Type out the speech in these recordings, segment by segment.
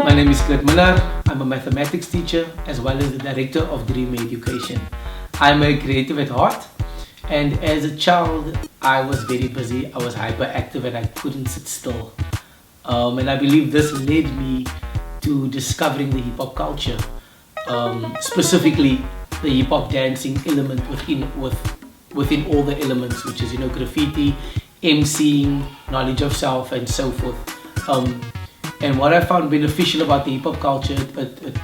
My name is Kurt Minnaar. I'm a mathematics teacher as well as the director of Dream Education. I'm a creative at heart, and as a child I was very busy, I was hyperactive and I couldn't sit still. And I believe this led me to discovering the hip hop culture, specifically the hip hop dancing element within all the elements, which is graffiti, MCing, knowledge of self, and so forth. And what I found beneficial about the hip hop culture, it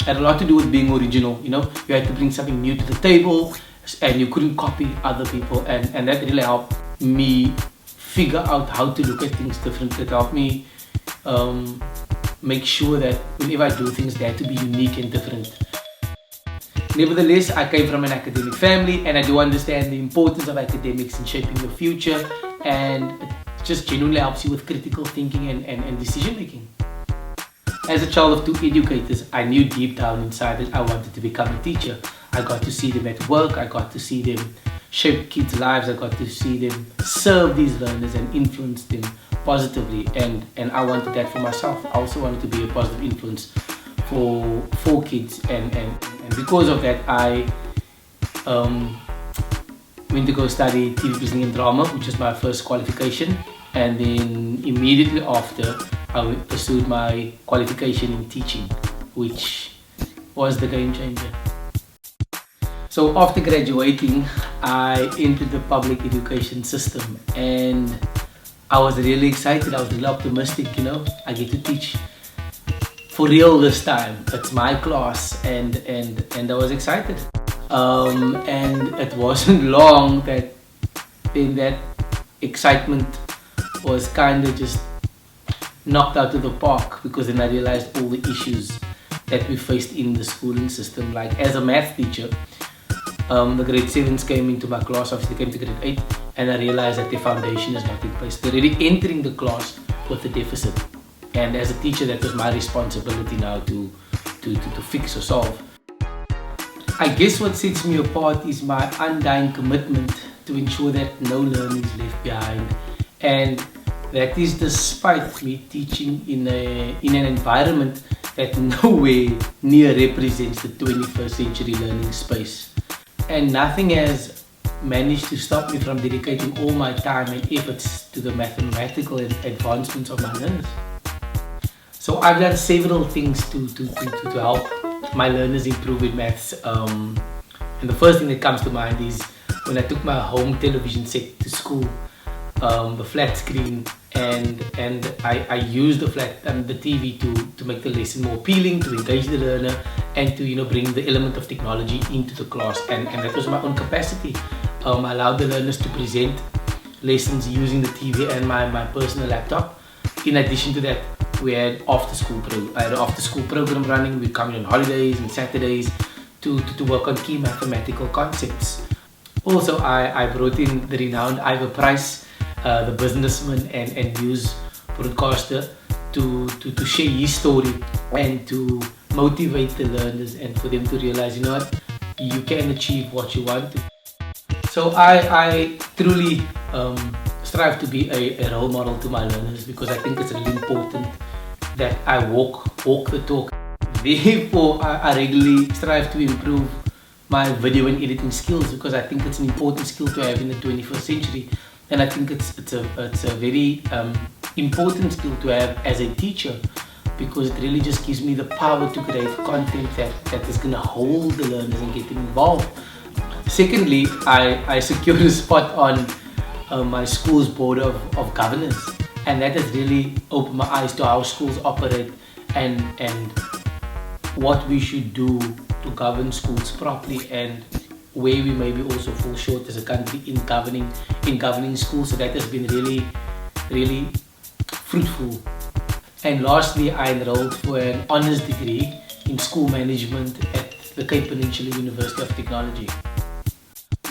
had a lot to do with being original. You had to bring something new to the table, and you couldn't copy other people, and that really helped me figure out how to look at things differently. It helped me make sure that whenever I do things, they had to be unique and different. Nevertheless, I came from an academic family, and I do understand the importance of academics in shaping your future, and it just genuinely helps you with critical thinking and decision making. As a child of two educators, I knew deep down inside that I wanted to become a teacher. I got to see them at work, I got to see them shape kids' lives, I got to see them serve these learners and influence them positively, and I wanted that for myself. I also wanted to be a positive influence for kids, and because of that I went to go study TV presenting and drama, which was my first qualification, and then immediately after I pursued my qualification in teaching, which was the game changer. So after graduating, I entered the public education system, and I was really excited. I was really optimistic. I get to teach for real this time. It's my class, and I was excited. And it wasn't long that then that excitement was kind of just knocked out of the park, because then I realized all the issues that we faced in the schooling system. Like, as a math teacher, the grade 7s came into my class, obviously came to grade 8, and I realized that their foundation is not in place. They're already entering the class with a deficit, and as a teacher that was my responsibility now to fix or solve. I guess what sets me apart is my undying commitment to ensure that no learner is left behind, and that is despite me teaching in an environment that nowhere near represents the 21st century learning space. And nothing has managed to stop me from dedicating all my time and efforts to the mathematical advancements of my learners. So I've done several things to help my learners improve in maths. And the first thing that comes to mind is when I took my home television set to school, the flat screen, and I used the TV to make the lesson more appealing, to engage the learner, and to bring the element of technology into the class, and that was my own capacity. I allowed the learners to present lessons using the TV and my personal laptop. In addition to that, we had I had an after-school program running. We'd come in on holidays and Saturdays to work on key mathematical concepts. Also, I brought in the renowned Ivor Price, the businessman and news broadcaster, to share his story and to motivate the learners and for them to realize, you can achieve what you want to. So I truly strive to be a role model to my learners, because I think it's really important that I walk the talk. Therefore, I regularly strive to improve my video and editing skills, because I think it's an important skill to have in the 21st century, and I think it's a very important skill to have as a teacher, because it really just gives me the power to create content that is going to hold the learners and get them involved. Secondly, I secured a spot on my school's board of governors, and that has really opened my eyes to how schools operate and what we should do to govern schools properly, and where we maybe also fall short as a country in governing schools. So that has been really, really fruitful. And lastly, I enrolled for an honours degree in school management at the Cape Peninsula University of Technology.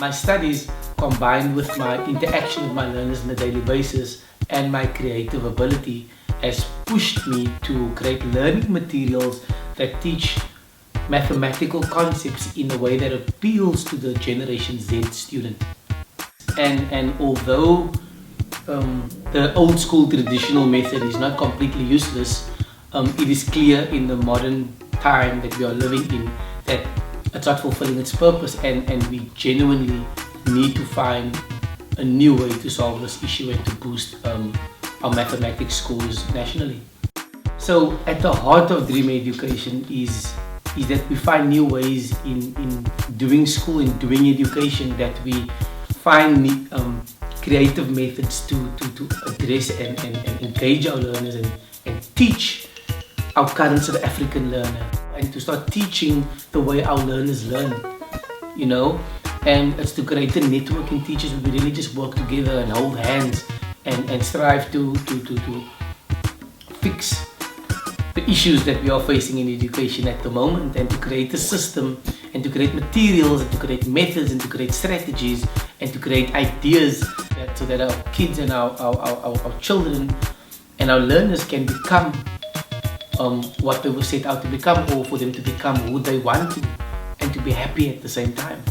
My studies, combined with my interaction with my learners on a daily basis and my creative ability, has pushed me to create learning materials that teach mathematical concepts in a way that appeals to the Generation Z student. And although the old school traditional method is not completely useless, it is clear in the modern time that we are living in that it's not fulfilling its purpose, and we genuinely need to find a new way to solve this issue and to boost our mathematics scores nationally. So at the heart of Dream Education is that we find new ways in doing school and doing education, that we find creative methods to address and engage our learners and teach our current South African learner, and to start teaching the way our learners learn, you know. And it's to create a network in teachers where we really just work together and hold hands and strive to fix the issues that we are facing in education at the moment, and to create a system and to create materials and to create methods and to create strategies and to create ideas so that our kids and our children and our learners can become what they were set out to become, or for them to become who they want to, and to be happy at the same time.